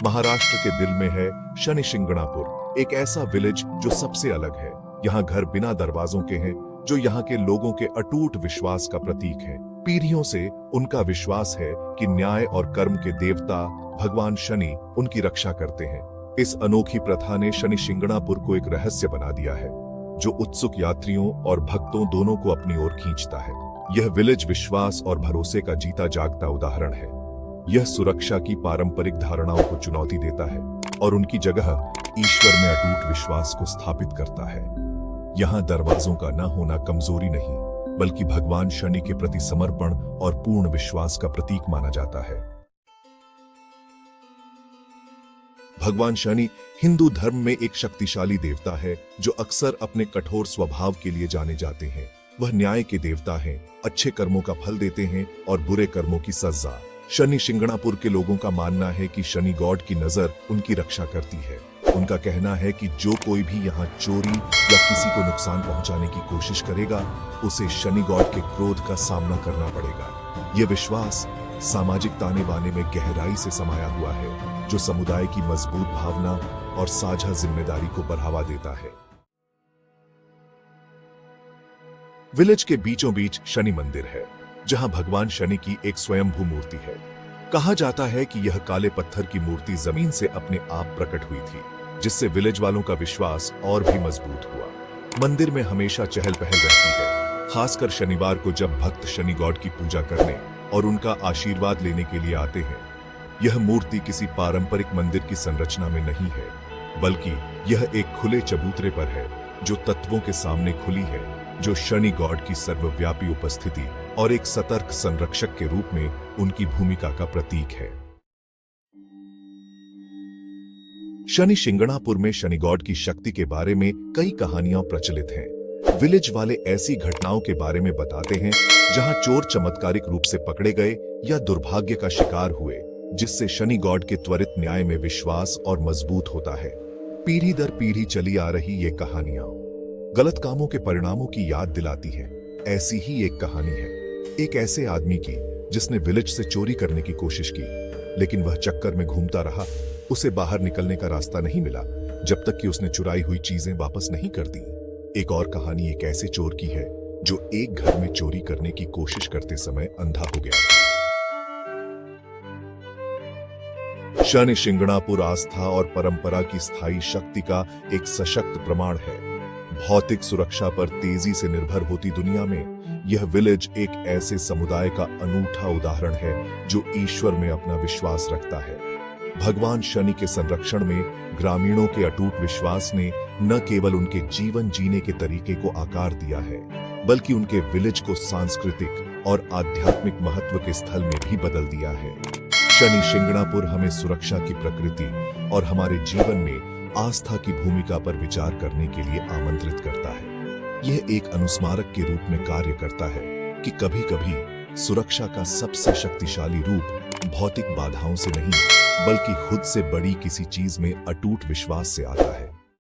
महाराष्ट्र के दिल में है शनि शिंगणापुर, एक ऐसा विलेज जो सबसे अलग है। यहाँ घर बिना दरवाजों के हैं, जो यहाँ के लोगों के अटूट विश्वास का प्रतीक है। पीढ़ियों से उनका विश्वास है कि न्याय और कर्म के देवता भगवान शनि उनकी रक्षा करते हैं। इस अनोखी प्रथा ने शनि शिंगणापुर को एक रहस्य बना दिया है, जो उत्सुक यात्रियों और भक्तों दोनों को अपनी ओर खींचता है। यह विलेज विश्वास और भरोसे का जीता जागता उदाहरण है। यह सुरक्षा की पारंपरिक धारणाओं को चुनौती देता है और उनकी जगह ईश्वर में अटूट विश्वास को स्थापित करता है। यहाँ दरवाजों का न होना कमजोरी नहीं, बल्कि भगवान शनि के प्रति समर्पण और पूर्ण विश्वास का प्रतीक माना जाता है। भगवान शनि हिंदू धर्म में एक शक्तिशाली देवता है, जो अक्सर अपने कठोर स्वभाव के लिए जाने जाते हैं। वह न्याय के देवता हैं, अच्छे कर्मों का फल देते हैं और बुरे कर्मों की सजा। शनि शिंगणापुर के लोगों का मानना है कि शनि गॉड की नजर उनकी रक्षा करती है। उनका कहना है कि जो कोई भी यहाँ चोरी या किसी को नुकसान पहुंचाने की कोशिश करेगा, उसे शनि गॉड के क्रोध का सामना करना पड़ेगा। यह विश्वास सामाजिक ताने बाने में गहराई से समाया हुआ है, जो समुदाय की मजबूत भावना और साझा जिम्मेदारी को बढ़ावा देता है। विलेज के बीचों बीच शनि मंदिर है, जहां भगवान शनि की एक स्वयंभू मूर्ति है। कहा जाता है कि यह काले पत्थर की मूर्ति जमीन से अपने आप प्रकट हुई थी, जिससे विलेज वालों का विश्वास और भी मजबूत हुआ। मंदिर में हमेशा चहल पहल रहती है, खासकर शनिवार को जब भक्त शनि गॉड की पूजा करने और उनका आशीर्वाद लेने के लिए आते हैं। यह मूर्ति किसी पारंपरिक मंदिर की संरचना में नहीं है, बल्कि यह एक खुले चबूतरे पर है, जो तत्वों के सामने खुली है, जो शनि गॉड की सर्वव्यापी उपस्थिति और एक सतर्क संरक्षक के रूप में उनकी भूमिका का प्रतीक है। शनि शिंगणापुर में शनि गॉड की शक्ति के बारे में कई कहानियां प्रचलित हैं। विलेज वाले ऐसी घटनाओं के बारे में बताते हैं जहां चोर चमत्कारिक रूप से पकड़े गए या दुर्भाग्य का शिकार हुए, जिससे शनि गॉड के त्वरित न्याय में विश्वास और मजबूत होता है। पीढ़ी दर पीढ़ी चली आ रही ये कहानियां गलत कामों के परिणामों की याद दिलाती है। ऐसी ही एक कहानी है एक ऐसे आदमी की, जिसने विलेज से चोरी करने की कोशिश की, लेकिन वह चक्कर में घूमता रहा। उसे बाहर निकलने का रास्ता नहीं मिला जब तक कि उसने चुराई हुई चीजें वापस नहीं कर दी। एक और कहानी एक ऐसे चोर की है, जो एक घर में चोरी करने की कोशिश करते समय अंधा हो गया। शनि शिंगणापुर आस्था और परंपरा की स्थायी शक्ति का एक सशक्त प्रमाण है। भौतिक सुरक्षा पर तेजी से निर्भर होती दुनिया में यह विलेज एक ऐसे समुदाय का अनूठा उदाहरण है, जो ईश्वर में अपना विश्वास रखता है। भगवान शनि के संरक्षण में ग्रामीणों के अटूट विश्वास ने न केवल उनके जीवन जीने के तरीके को आकार दिया है, बल्कि उनके विलेज को सांस्कृतिक और आध्यात्मिक महत्व के स्थल में भी बदल दिया है। शनि शिंगणापुर हमें सुरक्षा की प्रकृति और हमारे जीवन में आस्था की भूमिका पर विचार करने के लिए आमंत्रित करता है। यह एक अनुस्मारक के रूप में कार्य करता है कि कभी-कभी सुरक्षा का सबसे शक्तिशाली रूप भौतिक बाधाओं से नहीं, बल्कि खुद से बड़ी किसी चीज में अटूट विश्वास से आता है।